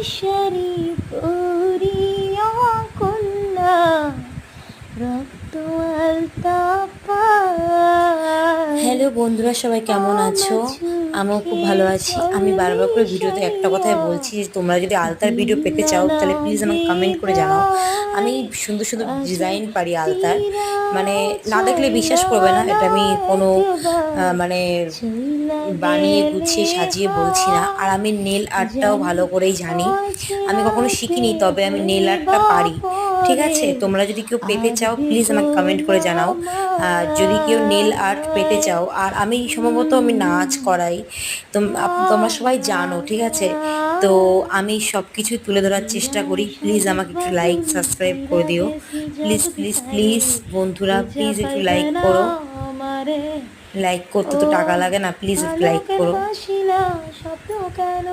ঈশ্বরী পুরিয়া কন্যা রক্ত আলতাপা। হ্যালো বন্ধুরা, সবাই কেমন আছো? আমিও খুব ভালো আছি। আমি বারবার করে ভিডিওতে একটা কথাই বলছি যে তোমরা যদি আলতার ভিডিও পেতে চাও তাহলে প্লিজ আমাকে কমেন্ট করে জানাও। আমি সুন্দর সুন্দর ডিজাইন পারি আলতার, মানে না দেখলে বিশ্বাস করবে না এটা আমি কোনো মানে বানিয়ে গুছিয়ে সাজিয়ে বলছি না। আর আমি নেল আর্টটাও ভালো করেই জানি, আমি কখনো শিখিনি তবে আমি নেল আর্টটা পারি। ঠিক আছে, তোমরা যদি কেউ পেতে চাও প্লিজ আমাকে কমেন্ট করে জানাও। যদি কেউ নেল আর্ট পেতে চাও, আর আমি সম্ভবত আমি নাচ করাই, তোমরা সবাই জানো। ঠিক আছে, তো আমি সব কিছুই তুলে ধরার চেষ্টা করি। প্লিজ আমাকে একটু লাইক সাবস্ক্রাইব করে দিও, প্লিজ প্লিজ প্লিজ বন্ধুরা, প্লিজ একটু লাইক করো। লাইক করতে তো টাকা লাগে না, প্লিজ একটু লাইক করো। স্বপ্ন কেন